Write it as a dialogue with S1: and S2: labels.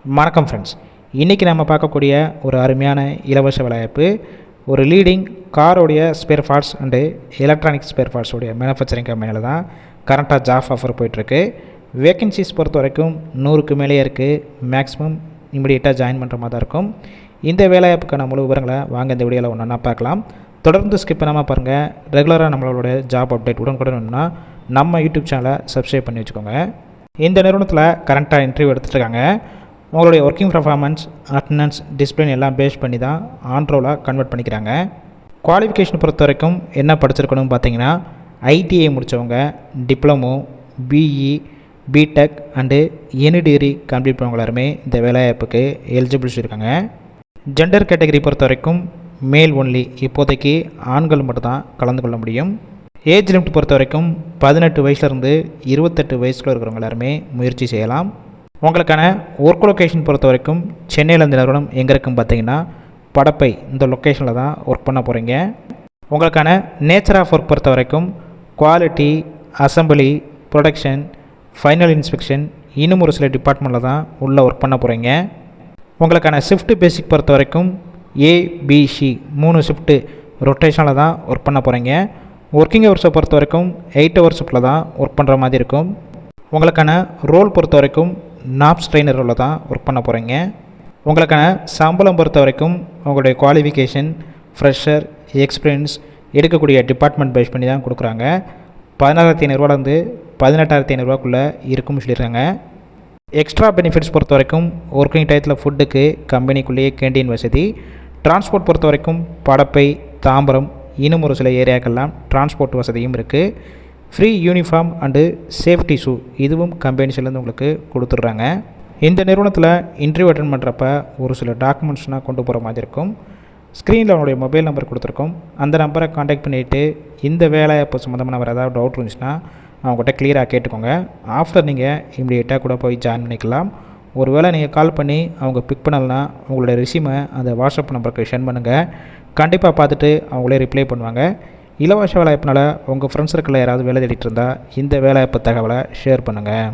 S1: வணக்கம் ஃப்ரெண்ட்ஸ், இன்றைக்கி நம்ம பார்க்கக்கூடிய ஒரு அருமையான இலவச வேலைவாய்ப்பு ஒரு லீடிங் காரோடைய spare parts and electronic spare பார்ட்ஸோடைய மேனுஃபேக்சரிங் கம்பெனியில் தான் கரண்ட்டாக ஜாப் ஆஃபர் போயிட்டுருக்கு. வேக்கன்சிஸ் பொறுத்த வரைக்கும் 100க்கு மேலே இருக்குது. மேக்ஸிமம் இமிடியேட்டாக ஜாயின் பண்ணுற மாதிரி தான் இருக்கும். இந்த வேலைவாய்ப்புக்கான முழு விவரங்களை வாங்க இந்த வீடியோவில் ஒன்றா பார்க்கலாம். தொடர்ந்து ஸ்கிப் பண்ணாமல் பாருங்கள். ரெகுலராக நம்மளோட ஜாப் அப்டேட் உடனுக்குடனா நம்ம யூடியூப் சேனலை சப்ஸ்கிரைப் பண்ணி வச்சுக்கோங்க. இந்த நிறுவனத்தில் கரண்ட்டாக இன்டர்வியூ எடுத்துகிட்ருக்காங்க. உங்களுடைய ஒர்க்கிங் பர்ஃபார்மன்ஸ், அட்டண்டன்ஸ், டிசிப்ளின் எல்லாம் பேஸ் பண்ணி தான் ஆன்ரோலாக கன்வெர்ட் பண்ணிக்கிறாங்க. குவாலிஃபிகேஷன் பொறுத்த வரைக்கும் என்ன படிச்சிருக்கணும்னு பார்த்தீங்கன்னா, ஐடிஐ முடித்தவங்க, diploma, BE, BTech and any degree complete பண்ணவங்க எல்லாருமே இந்த வேலைவாய்ப்புக்கு எலிஜிபிள்ஸ் இருக்காங்க. ஜெண்டர் கேட்டகரி பொறுத்த வரைக்கும் மேல் ஒன்லி, இப்போதைக்கு ஆண்கள் மட்டும்தான் கலந்து கொள்ள முடியும். ஏஜ் லிமிட் பொறுத்த வரைக்கும் 18 வயசுலேருந்து 28 வயசுக்குள்ள இருக்கிறவங்க எல்லாருமே முயற்சி செய்யலாம். உங்களுக்கான ஒர்க் லொக்கேஷன் பொறுத்த வரைக்கும் சென்னையில் இந்த நிறுவனம் எங்கே இருக்குன்னு பார்த்தீங்கன்னா படப்பை, இந்த லொக்கேஷனில் தான் ஒர்க் பண்ண போகிறீங்க. உங்களுக்கான நேச்சர் ஆஃப் ஒர்க் பொறுத்த வரைக்கும் quality, assembly, production, final inspection, இன்னும் ஒரு சில டிபார்ட்மெண்ட்டில் தான் உள்ளே ஒர்க் பண்ண போகிறீங்க. உங்களுக்கான ஷிஃப்ட் பேசிக் பொறுத்த வரைக்கும் ஏபிசி 3 ஷிஃப்ட்டு ரொட்டேஷனில் தான் ஒர்க் பண்ண போகிறீங்க. ஒர்க்கிங் ஹவர்ஸை பொறுத்த வரைக்கும் 8 ஹவர் ஷிஃப்ட்டில் தான் ஒர்க் பண்ணுற மாதிரி இருக்கும். உங்களுக்கான ரோல் பொறுத்த வரைக்கும் நாப்ஸ் ட்ரெயினர் ரோலில் தான் ஒர்க் பண்ண போகிறீங்க. உங்களுக்கான சம்பளம் பொறுத்த வரைக்கும் உங்களுடைய குவாலிஃபிகேஷன், ஃப்ரெஷர், எக்ஸ்பீரியன்ஸ், எடுக்கக்கூடிய டிபார்ட்மெண்ட் பேஸ் பண்ணி தான் கொடுக்குறாங்க. 16,500 18,500 இருக்கும்னு சொல்லியிருக்காங்க. எக்ஸ்ட்ரா பெனிஃபிட்ஸ் பொறுத்த வரைக்கும் ஒர்க்கிங் டயத்தில் ஃபுட்டுக்கு கம்பெனிக்குள்ளேயே கேண்டீன் வசதி. டிரான்ஸ்போர்ட் பொறுத்த வரைக்கும் படப்பை, தாம்பரம், இன்னும் ஒரு சில ஏரியாக்கெல்லாம் டிரான்ஸ்போர்ட் வசதியும் இருக்குது. Free uniform and safety shoe இதுவும் கம்பெனிஸ்லேருந்து உங்களுக்கு கொடுத்துட்றாங்க. இந்த நிறுவனத்தில் இன்டர்வியூ அட்டென்ட் பண்ணுறப்ப ஒரு சில டாக்குமெண்ட்ஸ்னால் கொண்டு போகிற மாதிரி இருக்கும். ஸ்க்ரீனில் அவனுடைய மொபைல் நம்பர் கொடுத்துருக்கோம். அந்த நம்பரை காண்டாக்ட் பண்ணிவிட்டு இந்த வேலைவாய்ப்பு சம்மந்தமான வேறு ஏதாவது டவுட் இருந்துச்சுன்னா அவங்ககிட்ட கிளியராக கேட்டுக்கோங்க. ஆஃப்டர் நீங்கள் இமிடியேட்டாக கூட போய் ஜாயின் பண்ணிக்கலாம். ஒரு வேளை நீங்கள் கால் பண்ணி அவங்க பிக் பண்ணலைன்னா உங்களுடைய ரெஸ்யூமை அந்த வாட்ஸ்அப் நம்பருக்கு சென்ட் பண்ணுங்கள். கண்டிப்பாக பார்த்துட்டு அவங்களே ரிப்ளை பண்ணுவாங்க. இலவச வேலைவாய்ப்புனால உங்கள் ஃப்ரெண்ட்ஸ் சர்க்கிளில் யாராவது வேலை தேடிட்டு இருந்தால் இந்த வேலைவாய்ப்பு தகவலை ஷேர் பண்ணுங்கள்.